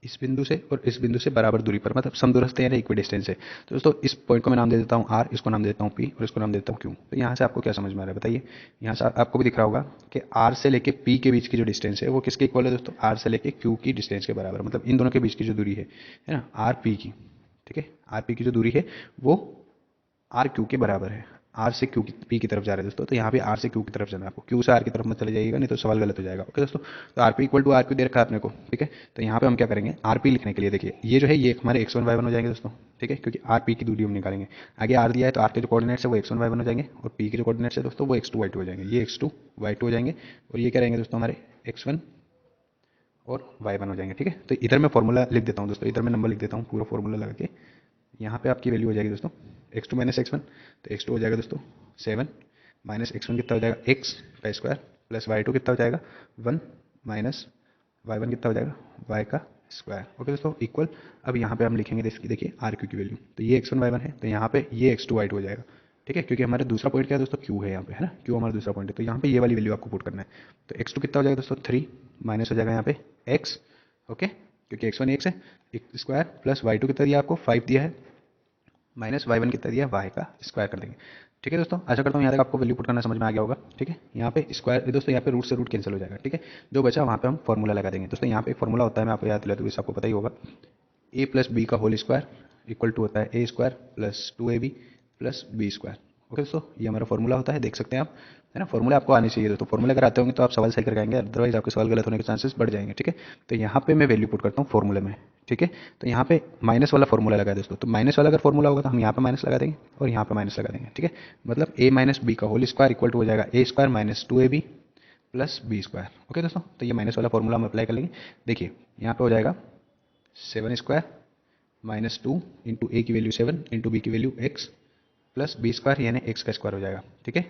इस बिंदु से और इस बिंदु से बराबर दूरी पर, मतलब समदूरस्थ है यानी इक्विडिस्टेंस है। तो दोस्तों इस पॉइंट को मैं नाम दे देता हूँ r, इसको नाम दे देता हूँ p, और इसको नाम दे देता हूँ q। तो यहाँ से आपको क्या समझ में आ रहा है बताइए। यहाँ से आपको भी दिख रहा होगा कि r से लेके p के बीच की जो डिस्टेंस है वो किसके इक्वल है दोस्तों, r से लेके q की डिस्टेंस के बराबर, मतलब इन दोनों के बीच की जो दूरी है ना, r p की, ठीक है, r p की जो दूरी है वो आर क्यू के बराबर है। आर से क्यू पी की तरफ जा रहे हैं दोस्तों, तो यहाँ पे आर से क्यू की तरफ जाना है आपको, क्यू से आर की तरफ मत चले जाइएगा, नहीं तो सवाल गलत हो जाएगा। ओके दोस्तों, तो R P equal to R Q दे रखा है अपने को, ठीक है। तो यहाँ पे हम क्या करेंगे, आर पी लिखने के लिए देखिए ये जो है ये हमारे x1 y1 हो जाएंगे दोस्तों, ठीक है, क्योंकि आर पी की दूरी हम निकालेंगे। आगे आर दिया है तो आर के जो कोऑर्डिनेट्स है वो x1 y1 हो जाएंगे, और पी के जो कोऑर्डिनेट्स है दोस्तों वो x2 y2 हो जाएंगे, ये x2 y2 हो जाएंगे, और ये क्या रहेंगे दोस्तों हमारे x1 और y1 हो जाएंगे, ठीक है। तो इधर मैं फॉर्मूला लिख देता हूँ दोस्तों, इधर मैं नंबर लिख देता हूँ, पूरा फॉर्मूला लगा के यहाँ पे आपकी वैल्यू हो जाएगी दोस्तों x2 माइनस x1, तो x2 हो जाएगा दोस्तों 7, माइनस x1 कितना हो जाएगा x का स्क्वायर, प्लस y2 कितना हो जाएगा 1, माइनस y1 कितना हो जाएगा y का स्क्वायर। ओके दोस्तों, इक्वल, अब यहाँ पे हम लिखेंगे देखिए आर क्यू की वैल्यू, तो ये x1 y1 है, तो यहाँ पे ये x2 y2 हो जाएगा, ठीक है, क्योंकि हमारा दूसरा पॉइंट क्या है दोस्तों q है यहाँ पे, है ना, q हमारा दूसरा पॉइंट है, तो यहाँ पे ये वाली वैल्यू आपको पुट करना है। तो x2 कितना हो जाएगा दोस्तों 3, माइनस हो जाएगा यहाँ पे x, ओके, क्योंकि x1 x है, स्क्वायर, प्लस y2 कितना दिया आपको 5 दिया है, माइनस y1 कितना दिया y का स्क्वायर कर देंगे। ठीक है दोस्तों, आशा करता हूँ यहाँ तक आपको वैल्यू पुट करना समझ में आ गया होगा, ठीक है। यहाँ पे स्क्वायर दोस्तों, यहाँ पे रूट से रूट कैंसिल हो जाएगा, ठीक है, जो बचा वहाँ पे हम फॉर्मूला लगा देंगे दोस्तों। यहाँ पे एक फॉर्मूला होता है, मैं आपको याद दिला दूँ, आपको पता ही होगा, a प्लस बी का होल स्क्वायर इक्वल टू होता है a square plus 2ab plus b square. Okay दोस्तों, ये हमारा फॉर्मूला होता है, देख सकते हैं आप, है ना। फॉर्मूला आपको आनी चाहिए दोस्तों, फॉर्मूला अगर आते होंगे तो आप सवाल सही करके आएंगे, अदरवाइज आपके सवाल गलत होने के चांसेस बढ़ जाएंगे, ठीक है। तो यहाँ पे मैं वैल्यू पुट करता हूँ फॉर्मूले में, ठीक है। तो यहाँ पे माइनस वाला फॉर्मूला लगा है दोस्तों, तो माइनस वाला अगर फॉर्मूला होगा तो हम यहाँ पे माइनस लगा देंगे और यहाँ पे माइनस लगा देंगे, ठीक है। मतलब a माइनस बी का होल स्क्वायर इक्वल टू हो जाएगा a square minus 2ab plus b square. Okay दोस्तों, तो ये माइनस वाला फॉर्मूला हम अप्लाई कर लेंगे। देखिए यहाँ पे हो जाएगा 7 स्क्वायर माइनस 2 इंटू ए की वैल्यू 7 इंटू बी की value x plus b square यानी x का स्क्वायर हो जाएगा, ठीक है।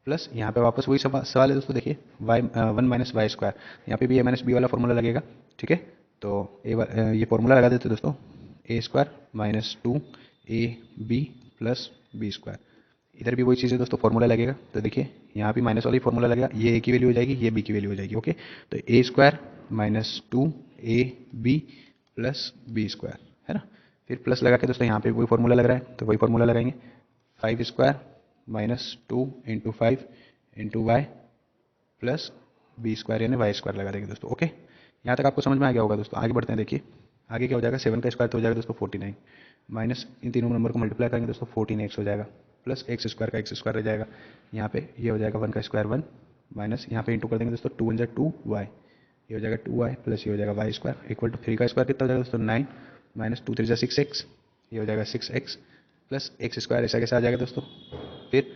प्लस यहाँ पे वापस वही सवाल है दोस्तों, देखिए वन माइनस वाई स्क्वायर, यहाँ पे भी a माइनस बी वाला फॉर्मूला लगेगा, ठीक है। तो ये फॉर्मूला लगा देते दोस्तों, a square minus 2 a b plus b square, इधर भी वही चीज़ है दोस्तों, फॉर्मूला लगेगा। तो देखिए यहाँ भी माइनस वाली फॉर्मूला लगेगा, ये a की वैल्यू हो जाएगी, ये b की वैल्यू हो जाएगी, ओके। तो a square minus 2 a b plus b square, है ना। फिर प्लस लगा के दोस्तों यहाँ पे वही फॉर्मूला लग रहा है, तो वही फॉर्मूला लगाएंगे, 5 square minus 2 into 5 into y plus b square यानी वाई स्क्वायर लगा देंगे दोस्तों। ओके, यहाँ तक आपको समझ में आ गया होगा दोस्तों। आगे बढ़ते हैं, देखिए आगे क्या हो जाएगा, 7 का स्क्वायर तो हो जाएगा दोस्तों 49, माइनस इन तीनों नंबर को मल्टीप्लाई करेंगे दोस्तों 14x हो जाएगा, प्लस एक्स स्क्वायर का एक्स स्क्वायर रह जाएगा, यहाँ पे ये हो जाएगा 1 का स्क्वायर 1, माइनस यहाँ पे इंटू कर देंगे दोस्तों 2 1 2 वाई, ये हो जाएगा 2y प्लस ये हो जाएगा वाई स्क्वायर इक्वल टू 3 का स्क्वायर कितना हो जाएगा दोस्तों 9, माइनस 2 3 6x, ये हो जाएगा 6x प्लस एक्स स्क्वायर ऐसा कैसे आ जाएगा दोस्तों, फिर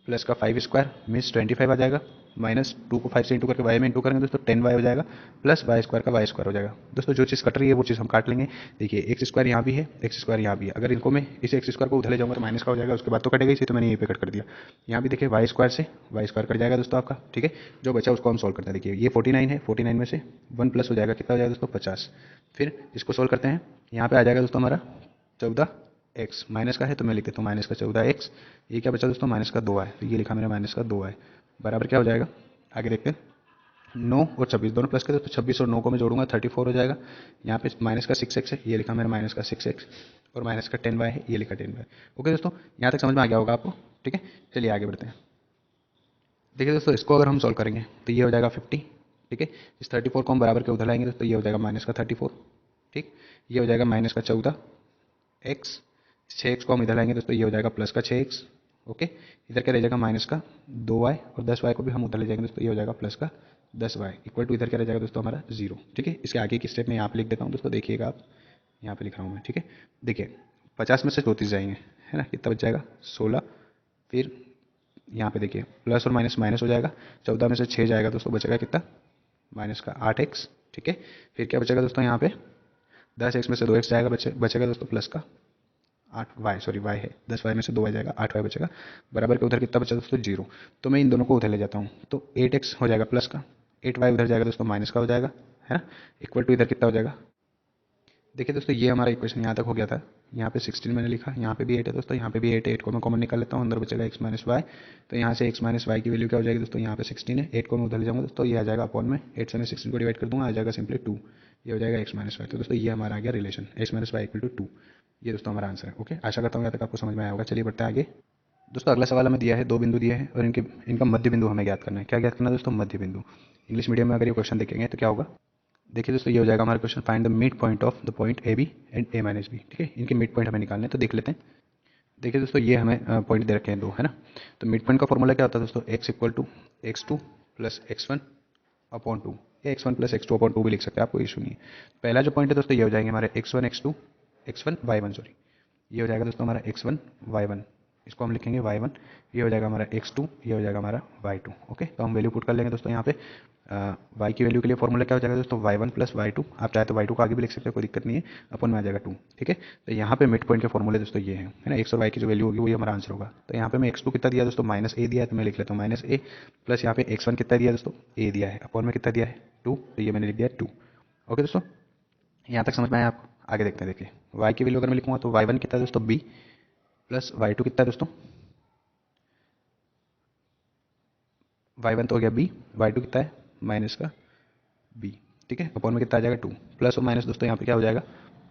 प्लस का 5 स्क्वायर मीन्स 25 आ जाएगा, माइनस 2 को 5 से इंटू करके वाई में इंटू करेंगे दोस्तों 10y हो जाएगा, प्लस वाई स्क्वायर का वाई स्क्वायर हो जाएगा। दोस्तों जो चीज़ कट रही है वो चीज़ हम काट लेंगे। देखिए एक्स स्क्वायर यहाँ भी है, एक्स स्क्वायर यहाँ भी है, अगर इनको मैं इस एक्स स्क्वायर को उधर ले जाऊँगा तो माइनस का हो जाएगा, उसके बाद तो कटेगा इसी, तो मैंने यहीं पे कट कर दिया। यहाँ भी देखिए वाई स्क्वायर से वाई स्क्वायर कट जाएगा दोस्तों आपका, ठीक है। जो बचा उसको हम सॉल्व करते हैं। देखिए ये 49 है, 49 में से 1 प्लस हो जाएगा, कितना हो जाएगा दोस्तों 50। फिर इसको सॉल्व करते हैं, यहाँ पे आ जाएगा दोस्तों हमारा 14x, माइनस का है तो मैं लिख देता हूँ माइनस का 14x। ये क्या बचा दोस्तों माइनस का 2 है, तो ये लिखा मेरा माइनस का 2 है, बराबर क्या हो जाएगा, आगे देखते हैं। 9 और 26 दोनों प्लस के, तो 26 और 9 को मैं जोड़ूंगा 34 हो जाएगा। यहाँ पे माइनस का 6x है, ये लिखा मेरा माइनस का 6x, और माइनस का 10y है, ये लिखा 10y। ओके दोस्तों, यहाँ तक समझ में आ गया होगा आपको, ठीक है। चलिए आगे बढ़ते हैं। देखिए दोस्तों इसको अगर हम सॉल्व करेंगे तो ये हो जाएगा 50, ठीक है। इस 34 को हम बराबर के उधर लाएंगे दोस्तों, ये हो जाएगा माइनस का 34, ठीक। ये हो जाएगा माइनस का 14x, 6x को हम इधर लाएंगे दोस्तों, ये हो जाएगा प्लस का 6x, ओके। इधर क्या रह जाएगा माइनस का 2y, और 10y को भी हम उधर ले जाएंगे दोस्तों, ये हो जाएगा प्लस का 10y इक्वल टू इधर क्या रह जाएगा दोस्तों हमारा 0, ठीक है। इसके आगे की स्टेप में यहाँ पे लिख देता हूँ दोस्तों, देखिएगा आप, यहाँ पे लिख रहा हूँ मैं, ठीक है। देखिए 50 में से 34 जाएंगे, है ना, कितना बच जाएगा 16। फिर यहाँ पे देखिए प्लस और माइनस माइनस हो जाएगा, 14 में से 6 जाएगा दोस्तों, बचेगा कितना माइनस का 8x, ठीक है। फिर क्या बचेगा दोस्तों यहाँ पे 10x में से 2x जाएगा, बचेगा दोस्तों प्लस का 8y, सॉरी y है, 10y में से 2y जाएगा, 8y बचेगा, बराबर के उधर कितना बचा दोस्तों 0। तो मैं इन दोनों को उधर ले जाता हूँ, तो 8x हो जाएगा प्लस का, 8y उधर जाएगा दोस्तों माइनस का हो जाएगा, है ना, इक्वल टू इधर कितना हो जाएगा। देखिए दोस्तों ये हमारा इक्वेशन यहाँ तक हो गया था, यहाँ पे 16 मैंने लिखा, यहाँ पे भी 8 है दोस्तों, यहाँ पे भी 8 है, 8 को मैं कॉमन निकाल लेता हूँ, अंदर बचेगा x माइनस वाई। तो यहाँ से x माइनस वाई की वैल्यू क्या हो जाएगी दोस्तों, यहाँ पे 16 है, 8 को मैं उधर ले जाऊँगा दोस्तों, ये आ जाएगा अपॉन में 8 से मैं 16 को डिवाइड कर दूँगा, आ जाएगा सिंपली 2, ये हो जाएगा x माइनस वाई। तो दोस्तों ये हमारा आ गया relation x minus y equal to 2, ये दोस्तों हमारा आंसर है। ओके, आशा करता हूँ यहाँ तक आपको समझ में आया होगा। चलिए बढ़ते हैं आगे। दोस्तों अगला सवाल हमें दिया है, 2 बिंदु दिए हैं और इनका मध्य बिंदु हमें ज्ञात करना है। क्या ज्ञात करना है दोस्तों, मध्य बिंदु। इंग्लिश मीडियम में अगर ये क्वेश्चन देखेंगे तो क्या होगा, देखिए दोस्तों ये हो जाएगा हमारा question, find the mid point of the point a b and a minus b, ठीक है। इनके मिड पॉइंट हमें निकालने हैं, तो देख लेते हैं। देखिए दोस्तों ये हमें पॉइंट दे रखे हैं 2, है ना। तो मिड पॉइंट का फॉर्मूला क्या होता है दोस्तों, x equal to x2 plus x1 upon 2, या x1 प्लस x2 अपॉन 2 भी लिख सकते हैं, आपको इशू नहीं है। पहला जो पॉइंट है दोस्तों ये हो जाएंगे हमारे x1 x2 x1 y1, sorry, ये हो जाएगा दोस्तों हमारा x1 y1, इसको हम लिखेंगे y1, ये हो जाएगा हमारा x2, ये हो जाएगा हमारा y2। ओके, तो हम वैल्यू पुट कर लेंगे दोस्तों यहाँ पे। y की वैल्यू के लिए फॉर्मूला क्या हो जाएगा दोस्तों, y1 प्लस y2, आप चाहे तो y2 को आगे भी लिख सकते हो, कोई दिक्कत नहीं है, अपन में आ जाएगा 2, ठीक है। तो यहाँ पे मिड पॉइंट के फॉर्मूले दोस्तों ये है ना, x और y की जो वैल्यू होगी वही हमारा आंसर होगा। तो यहाँ पे मैं x2 कितना दिया दोस्तों, माइनस a दिया है, तो मैं लिख लेता हूँ माइनस a, प्लस यहाँ पे x1 कितना दिया दोस्तों, a दिया है, अपॉन में कितना दिया है 2, तो ये मैंने लिख दिया 2। ओके दोस्तों, यहाँ तक समझ में आया आपको। आगे देखते हैं। देखिए y की वैल्यू अगर मैं लिखूंगा तो y1 कितना है दोस्तों b, प्लस y2 कितना है दोस्तों, y1 तो हो गया b, y2 कितना है माइनस का b, ठीक है, अपॉन में कितना आ जाएगा 2, प्लस और माइनस दोस्तों यहाँ पे क्या हो जाएगा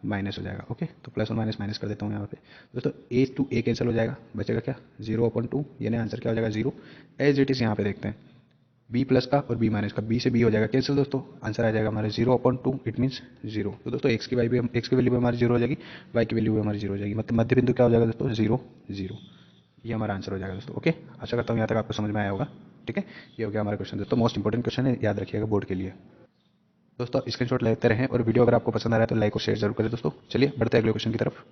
माइनस हो जाएगा। ओके, तो प्लस और माइनस माइनस कर देता हूँ यहाँ पे दोस्तों, a टू a कैंसिल हो जाएगा, बचेगा क्या 0/2, यानी आंसर क्या हो जाएगा 0। एज इट इज यहाँ पे देखते हैं, b प्लस का और b माइनस का, b से b हो जाएगा कैंसिल दोस्तों, आंसर आ जाएगा हमारा 0/2, इट मीन्स 0। तो दोस्तों x की वैल्यू भी हमारी 0 हो जाएगी, y की वैल्यू भी हमारी 0 हो जाएगी, मतलब मध्य बिंदु क्या हो जाएगा दोस्तों 0 0, ये हमारा आंसर हो जाएगा दोस्तों। ओके, आशा करता हूँ यहाँ तक आपको समझ में आया होगा, ठीक है। ये हो गया हमारा क्वेश्चन दोस्तों, मोस्ट इंपॉर्टेंट क्वेश्चन है, याद रखिएगा बोर्ड के लिए। दोस्तों स्क्रीनशॉट लेते रहें, और वीडियो अगर आपको पसंद आ रहा है तो लाइक और शेयर जरूर करें दोस्तों। चलिए बढ़ते हैं अगले क्वेश्चन की तरफ।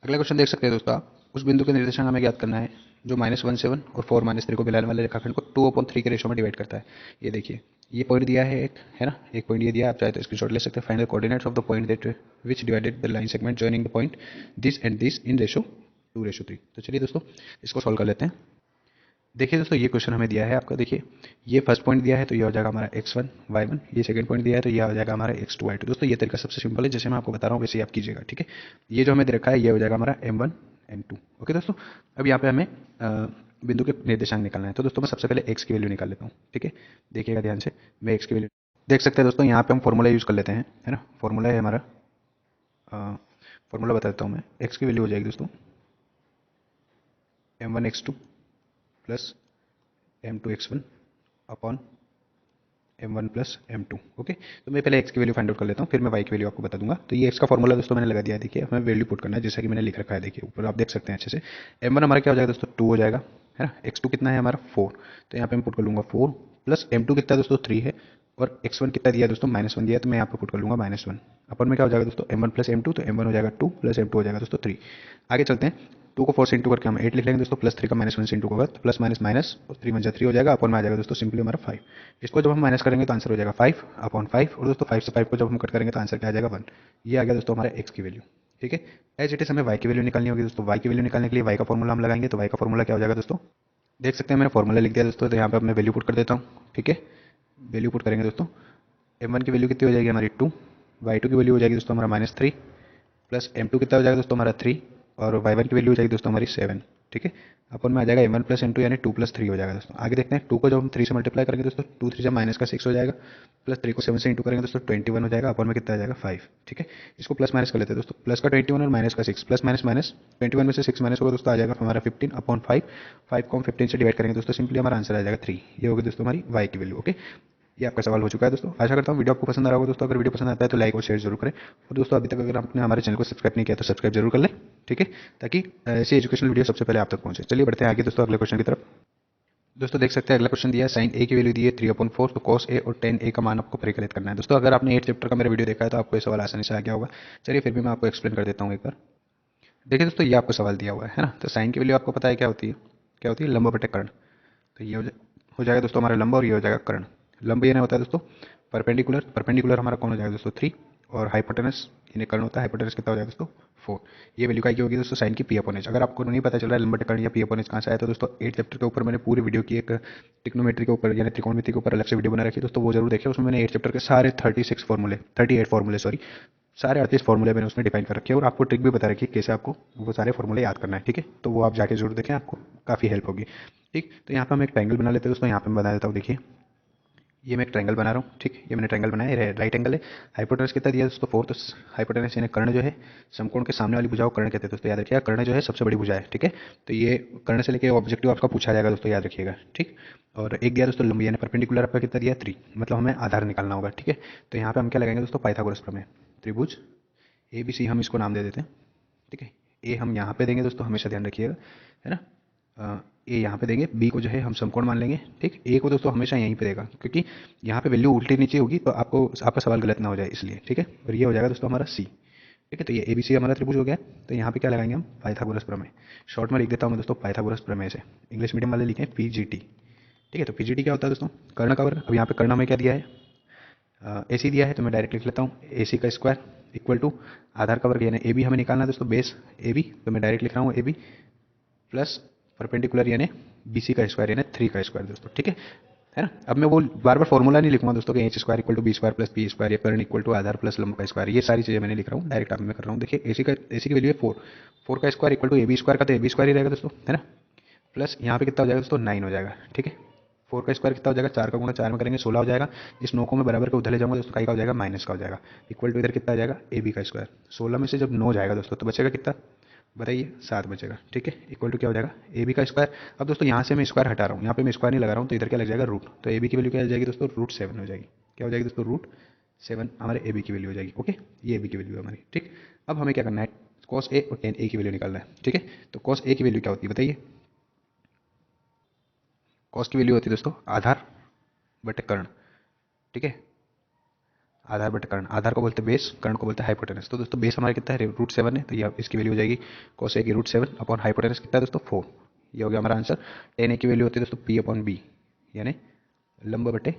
अगला क्वेश्चन देख सकते हैं दोस्तों आप, उस बिंदु के निर्देशांक हमें ज्ञात करना है जो -17 और 4-3 को मिलाने वाले रेखाखंड को 2/3 के रेशो में डिवाइड करता है। ये देखिए ये पॉइंट दिया है एक, है ना, एक पॉइंट ये दिया है, आप चाहे तो स्क्रीनशॉट ले सकते हैं। Find the coordinates of the point that which divided the line segment joining the point this and this in ratio 2:3। तो चलिए दोस्तों इसको सॉल्व कर लेते हैं। देखिए दोस्तों ये क्वेश्चन हमें दिया है आपका, देखिए ये फर्स्ट पॉइंट दिया है तो ये हो जाएगा हमारा x1 y1, ये सेकंड पॉइंट दिया है तो ये हो जाएगा हमारा x2 y2। दोस्तों ये तरीका सबसे सिंपल है, जैसे मैं आपको बता रहा हूँ वैसे ही आप कीजिएगा, ठीक है। ये जो हमें दे रखा है ये हो जाएगा हमारा m1 m2। ओके दोस्तों, अब यहाँ पे हमें बिंदु के निर्देशांक निकालना है, तो दोस्तों मैं सबसे पहले x की वैल्यू निकाल लेता हूँ, ठीक है। देखिएगा ध्यान से, मैं x की वैल्यू देख सकते हैं दोस्तों, यहाँ पे हम फॉर्मूला यूज़ कर लेते हैं, है ना। फॉर्मूला है हमारा, फॉर्मूला बता देता हूँ मैं, x की वैल्यू हो जाएगी दोस्तों m1 x2 plus m2 x1 upon m1 plus m2। Okay, तो मैं पहले x की वैल्यू फाइंड आउट कर लेता हूँ, फिर मैं y की वैल्यू आपको बता दूंगा। तो ये x का फॉर्मूला दोस्तों मैंने लगा दिया है, देखिए हमें वैल्यू पुट करना है, जैसा कि मैंने लिख रखा है, देखिए ऊपर आप देख सकते हैं अच्छे से। m1 हमारा क्या हो जाएगा दोस्तों 2 हो जाएगा, है ना। x2 कितना है हमारा 4, तो यहाँ पे मैं पुट कर लूँगा 4, प्लस m2 कितना है दोस्तों 3 है, और x1 कितना दिया दोस्तों -1 दिया है, तो मैं यहाँ पे पुट कर लूँगा -1, अपन में क्या हो जाएगा दोस्तों m1 प्लस m2, तो m1 हो जाएगा 2 प्लस m2 हो जाएगा दोस्तों 3। आगे चलते हैं, 2 को 4 से इंटू करके हम 8 लिख लेंगे दोस्तों, प्लस 3 का माइनस 1 से इंटू होगा तो प्लस माइनस माइनस और 3 वन जा 3 हो जाएगा, अपॉन में आ जाएगा दोस्तों सिंपली हमारा 5। इसको जब हम माइनस करेंगे तो आंसर हो जाएगा 5 अपॉन 5, और दोस्तों 5 से 5 को जब हम कट करेंगे तो आंसर क्या आ जाएगा 1। ये आ गया दोस्तों हमारे एक्स की वैल्यू। ठीक है, एज इट इज हमें वाई की वैल्यू निकालनी होगी दोस्तों। वाई की वैल्यू निकालने के लिए वाई का फॉर्मूला हम लगाएंगे, तो वाई का फॉर्मूला क्या हो जाएगा दोस्तों, देख सकते हैं मैंने फॉर्मूला लिख दिया दोस्तों, तो यहाँ पे अब मैं वैल्यू पुट कर देता हूँ। ठीक है, वैल्यू पुट करेंगे दोस्तों, m1 की वैल्यू कितनी हो जाएगी हमारी 2, y2 की वैल्यू हो जाएगी दोस्तों हमारा -3, प्लस m2 कितना हो जाएगा दोस्तों हमारा 3, और y1 की वैल्यू हो जाएगी दोस्तों हमारी 7। ठीक है, अपन में आ जाएगा m1 प्लस m2 यानी 2 प्लस 3 हो जाएगा दोस्तों। आगे देखते हैं, 2 को जब हम 3 से मल्टीप्लाई करेंगे दोस्तों, 2 3 जब माइनस का 6 हो जाएगा, प्लस 3 को 7 से इंटू करेंगे दोस्तों 21 हो जाएगा, अपन में कितना आ जाएगा 5। ठीक है, इसको प्लस माइनस कर लेते हैं दोस्तों, प्लस का 21 और माइनस का 6, प्लस माइनस माइनस 21 में से 6 माइनस होगा दोस्तों, आ जाएगा हमारा 15 अपॉन 5। 5 को हम 15 से डिवाइड करेंगे दोस्तों, सिंपली हमारा आंसर आ जाएगा 3। ये होगी दोस्तों हमारी y की वैल्यू। ओके, ये आपका सवाल हो चुका है दोस्तों। आशा करता हूँ वीडियो आपको पसंद आ रहा होगा दोस्तों। अगर वीडियो पसंद आता है तो लाइक और शेयर जरूर करें, और दोस्तों अभी तक अगर आपने हमारे चैनल को सब्सक्राइब नहीं किया तो सब्सक्राइब जरूर कर लें। ठीक है, ताकि ऐसी एजुकेशनल वीडियो सबसे पहले आप तक पहुंचे। चलिए बढ़ते हैं आगे दोस्तों अगले क्वेश्चन की तरफ। दोस्तों देख सकते हैं अगला क्वेश्चन दिया है, साइन ए की वैल्यू दी है 3/4, तो कॉस ए और टेन ए का मान आपको परिकलित करना है। दोस्तों अगर आपने 8 चैप्टर का मेरा वीडियो देखा है तो आपको ये सवाल आसानी से आ गया होगा। चलिए फिर भी मैं आपको एक्सप्लेन कर देता हूँ एक बार। देखिए दोस्तों, ये आपको सवाल दिया हुआ है ना, तो साइन की वैल्यू आपको पता है क्या होती है, क्या होती है, लंब बटे कर्ण। तो ये हो जाएगा दोस्तों हमारा लंब, और ये हो जाएगा कर्ण। लंब ये नहीं होता है दोस्तों परपेंडिकुलर, परपेंडिकुलर हमारा कौन हो जाएगा दोस्तों 3, और हाइपोटेनस यानी कर्ण होता है, हाइपोटेनस कितना हो जाएगा दोस्तों 4। ये वैल्यू क्या की होगी दोस्तों, साइन की पी अपॉन एच। अगर आपको नहीं पता चल रहा है लंब बटे कर्ण या पी अपॉन एच कहाँ से आया, तो दोस्तों 8 चैप्टर के ऊपर मैंने पूरी वीडियो की एक ट्रिग्नोमेट्री के ऊपर यानी त्रिकोणमिति के ऊपर अलग से वीडियो बना रखी है दोस्तों, वो जरूर देखिए। उसमें मैंने 8 चैप्टर के सारे 36 फॉर्मूले 38 फॉर्मूले सॉरी सारे 38 फॉर्मूले मैंने उसमें डिफाइन कर रखे हैं, और आपको ट्रिक भी बता रखी है कैसे आपको वो सारे फॉर्मूले याद करना है। ठीक है, तो वो आप जाके जरूर देखें, आपको काफ़ी हेल्प होगी। ठीक, तो यहाँ पर हम एक ट्रायंगल बना लेते हैं दोस्तों, यहाँ पे मैं बना देता हूँ। देखिए ये मैं एक ट्रायंगल बना रहा हूँ। ठीक, ये मैंने ट्रायंगल बनाया है, राइट एंगल है, हाइपोटेनस कितना दिया है दोस्तों 4, तो हाइपोटेनस यानी कर्ण जो है समकोण के सामने वाली भुजा को कर्ण कहते हैं दोस्तों, याद रखिएगा। कर्ण जो है सबसे बड़ी भुजा है। ठीक है, तो ये कर्ण से लेके ऑब्जेक्टिव आपका पूछा जाएगा दोस्तों, याद रखिएगा। ठीक, और एक दिया दोस्तों लंबी यानी परपेंडिकुलर आपका कितना दिया 3, मतलब हमें आधार निकालना होगा। ठीक है, तो यहाँ पे हम क्या लगाएंगे दोस्तों, पाइथागोरस प्रमेय। त्रिभुज ए बी सी हम इसको नाम दे देते हैं। ठीक है, ए हम यहाँ पे देंगे दोस्तों, हमेशा ध्यान रखिएगा, है ना। ए यहाँ पे देंगे, बी को जो है हम समकोण मान लेंगे। ठीक, ए को दोस्तों हमेशा यहीं पे देगा, क्योंकि यहाँ पे वैल्यू उल्टी नीचे होगी तो आपको आपका सवाल गलत ना हो जाए इसलिए। ठीक है, और ये हो जाएगा दोस्तों हमारा सी। ठीक है, तो ये ए बी सी हमारा त्रिभुज हो गया। तो यहाँ पे क्या लगाएंगे हम, पाइथागोरस प्रमेय। शॉर्ट में लिख देता हूँ मैं दोस्तों पाइथागोरस प्रमेय से, इंग्लिश मीडियम वाले लिखें पीजीटी। ठीक है, तो पीजीटी क्या होता है दोस्तों, कर्ण का वर्ग। अब यहाँ पे कर्ण हमें क्या दिया है, ए सी दिया है, तो मैं डायरेक्ट लिख लेता हूँ ए सी का स्क्वायर इक्वल टू आधार का वर्ग यानी ए बी हमें निकालना है दोस्तों, बेस ए बी, तो मैं डायरेक्ट लिख रहा हूँ ए बी प्लस परपेंडिकुलर यानी बी सी का स्क्वायर यानी 3 का स्क्वायर दोस्तों। ठीक है ना। अब मैं वो बार बार फॉर्मूला नहीं लिखूंगा दोस्तों कि h square equal to b square plus p square या कर्ण इक्वल टू आधार प्लस लंब का स्क्वायर, ये सारी चीज़ें मैंने लिख रहा हूँ, डायरेक्ट आप में कर रहा हूँ। देखिए ए सी की वैल्यू है 4, 4 का square equal to a b square का, तो ए बी स्क्वायर ही रहेगा दोस्तों, है ना। प्लस यहाँ पे कितना हो जाएगा दोस्तों 9 हो जाएगा। ठीक है, 4 का स्क्वायर कितना हो जाएगा, 4 का गुणा 4 में करेंगे 16 हो जाएगा। इस 9 को मैं बराबर के उधर ले जाऊंगा दोस्तों, का हो जाएगा माइनस का हो जाएगा, इक्वल टू इधर कितना आ जाएगा ए बी का स्क्वायर। 16 में से जब 9 जाएगा दोस्तों तो बचेगा कितना, बताइए 7 बचेगा। ठीक है, इक्वल टू क्या हो जाएगा ए बी का स्क्वायर। अब दोस्तों यहाँ से मैं स्क्वायर हटा रहा हूँ, यहाँ पे मैं स्क्वायर नहीं लगा रहा हूँ, तो इधर क्या लग जाएगा रूट, तो ए बी की वैल्यू क्या हो जाएगी दोस्तों, √7 हो जाएगी। क्या हो जाएगी दोस्तों, √7 हमारे ए बी की वैल्यू हो जाएगी। ओके, ये ए बी की वैल्यू है हमारी। ठीक, अब हमें क्या करना है, कॉस ए और टेन ए की वैल्यू निकालना है। ठीक है, तो कॉस ए की वैल्यू क्या होती है बताइए, कॉस की वैल्यू होती है दोस्तों आधार बटे कर्ण। ठीक है, आधार बटे कर्ण, आधार को बोलते हैं बेस, कर्ण को बोलते हैं हाइपोटेनस। तो दोस्तों बेस हमारा कितना है, √7 है, तो ये इसकी वैल्यू हो जाएगी कॉस ए की √7 अपॉन हाइपोटेनस कितना है दोस्तों 4। ये हो गया हमारा आंसर। टेन ए की वैल्यू होती है दोस्तों पी अपॉन बी यानी लंब बटे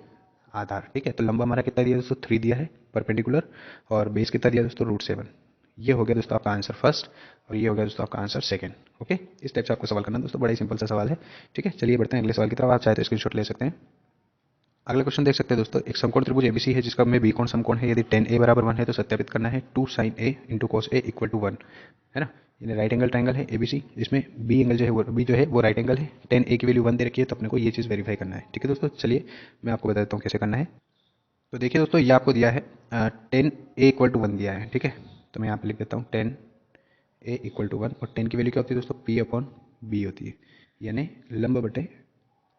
आधार। ठीक है, तो लंबा हमारा कितना दिया दोस्तों 3 दिया है परपेंडिकुलर, और बेस कितना दिया दोस्तों √7। ये हो गया दोस्तों आपका आंसर फर्स्ट, और ये हो गया दोस्तों आपका आंसर सेकंड। ओके, इस टाइप से आपको सवाल करना है दोस्तों, बड़ा ही सिंपल सा सवाल है। ठीक है, चलिए बढ़ते हैं अगले सवाल की तरफ। आप चाहे तो स्क्रीनशॉट ले सकते हैं। अगला क्वेश्चन देख सकते हैं दोस्तों, एक समकोण त्रिभुज एबीसी है जिसका में बी कोण समकोण है। यदि tan a बराबर 1 है तो सत्यापित करना है 2 sin a into cos a equal to 1, है ना। ये राइट एंगल ट्रायंगल है एबीसी, जिसमें बी एंगल जो है वो बी जो है वो राइट एंगल है। tan a की वैल्यू 1 दे रखी है, तो अपने को ये चीज़ वेरीफाई करना है। ठीक है दोस्तों, चलिए मैं आपको बता देता हूँ कैसे करना है। तो देखिए दोस्तों, ये आपको दिया है tan a इक्वल टू 1 दिया है। ठीक है, तो मैं यहाँ पे लिख देता हूँ tan a इक्वल टू 1, और tan की वैल्यू क्या होती है दोस्तों p अपॉन b होती है, यानी लंब बटे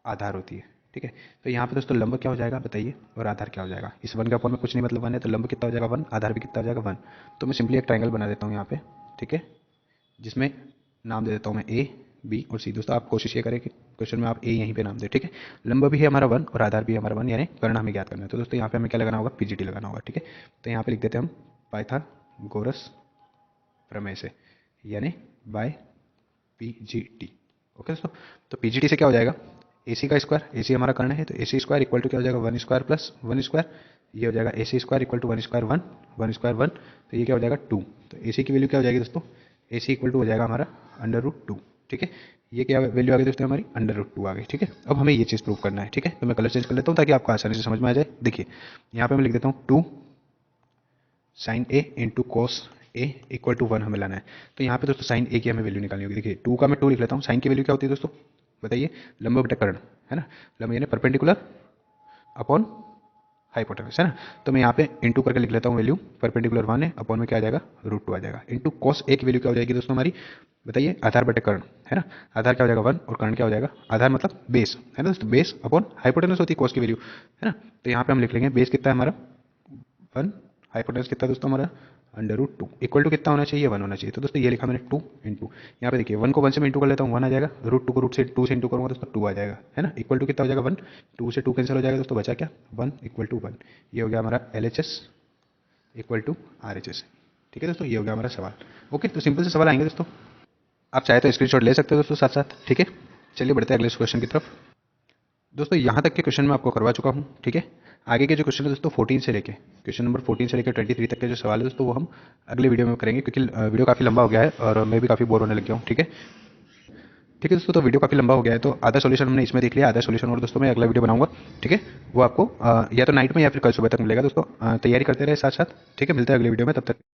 आधार होती है। ठीक है, तो यहाँ पे दोस्तों लंब क्या हो जाएगा बताइए, और आधार क्या हो जाएगा। इस 1 के अपॉन में कुछ नहीं, मतलब 1 है, तो लंब कितना हो जाएगा 1, आधार भी कितना हो जाएगा 1। तो मैं सिंपली एक ट्रायंगल बना देता हूँ यहाँ पे। ठीक है, जिसमें नाम दे देता हूँ मैं ए बी और सी। दोस्तों आप कोशिश ये करें कि क्वेश्चन में आप ए यहीं पे नाम दें। ठीक है, लंब भी है हमारा 1 और आधार भी है हमारा 1, यानी कर्ण हमें ज्ञात करना है। तो दोस्तों यहाँ पे हमें क्या लगाना होगा, पीजीटी लगाना होगा। ठीक है, तो यहाँ पे लिख देते हैं हम पाइथागोरस प्रमेय से, यानी बाय PGT। ओके दोस्तों, तो PGT से क्या हो जाएगा, AC का स्क्वायर, AC हमारा करना है तो AC स्क्वायर इक्वल टू क्या हो जाएगा, 1 स्क्वायर प्लस 1 स्क्वायर, ये हो जाएगा AC square equal to 1 square 1, 1 square 1, तो ये क्या हो जाएगा 2। तो AC की वैल्यू क्या हो जाएगी दोस्तों, AC इक्वल टू हो जाएगा हमारा √2। ठीक है, ये क्या वैल्यू आ गई दोस्तों हमारी, √2 आ गई। ठीक है, अब हमें ये चीज़ प्रूव करना है। ठीक है, तो मैं कलर चेंज कर लेता हूँ ताकि आपको आसानी से समझ में आ जाए। देखिए यहाँ पे मैं लिख देता हूँ 2 sine a into cos a equal to 1 हमें लाना है। तो यहाँ पे दोस्तों साइन ए की हमें वैल्यू निकालनी होगी। देखिए 2 का मैं 2 लिख लेता हूँ। साइन की वैल्यू क्या होती है दोस्तों, बताइए, लंब बटा कर्ण, है ना, लंब यानी परपेंडिकुलर अपॉन हाइपोटेनस, है ना। तो मैं यहाँ पे इंटू करके लिख लेता हूँ वैल्यू, परपेंडिकुलर 1 है, अपॉन में क्या आ जाएगा, √2 आ जाएगा। इंटू कॉस ए की वैल्यू क्या हो जाएगी दोस्तों हमारी, बताइए, आधार बटे कर्ण, है ना। आधार क्या हो जाएगा 1 और कर्ण क्या हो जाएगा, आधार मतलब बेस, है ना दोस्तों, बेस अपॉन हाइपोटेनस होती है कॉस की वैल्यू, है ना। तो यहाँ पे हम लिख लेंगे बेस कितना है हमारा 1, हाइपोटेनस कितना दोस्तों हमारा √2, इक्वल टू कितना होना चाहिए, 1 होना चाहिए। तो दोस्तों ये लिखा मैंने 2 इंटू, यहाँ पे देखिए 1 को 1 से मैं इंटू कर लेता हूँ, 1 आ जाएगा, √2 को √2 से इंटू करूँगा दोस्तों 2 आ जाएगा, है ना। इक्वल टू कितना हो जाएगा 1, 2 से 2 कैंसिल हो जाएगा दोस्तों, बचा क्या 1 इक्वल टू 1। ये हो गया हमारा LHS इक्वल टू RHS। ठीक है दोस्तों, ये हो गया हमारा सवाल। ओके, तो सिंपल से सवाल आएंगे दोस्तों, आप चाहे तो स्क्रीनशॉट ले सकते हो दोस्तों साथ साथ। ठीक है, चलिए बढ़ते हैं अगले क्वेश्चन की तरफ। दोस्तों यहाँ तक के क्वेश्चन मैं आपको करवा चुका हूँ। ठीक है, आगे के जो क्वेश्चन है दोस्तों 14 से लेके, क्वेश्चन नंबर 14 से लेकर 23 तक के जो सवाल है दोस्तों वो हम अगले वीडियो में करेंगे, क्योंकि वीडियो काफ़ी लंबा हो गया है और मैं भी काफ़ी बोर होने लग गया हूँ। ठीक है, ठीक है दोस्तों, तो वीडियो काफ़ी लंबा हो गया है, तो आधा सॉल्यूशन हमने इसमें देख लिया, आधा सॉल्यूशन और दोस्तों मैं अगला वीडियो बनाऊंगा। ठीक है, वो आपको या तो नाइट में या फिर कल सुबह तक मिलेगा दोस्तों। तैयारी करते रहे साथ साथ। ठीक है, मिलते हैं अगले वीडियो में, तब तक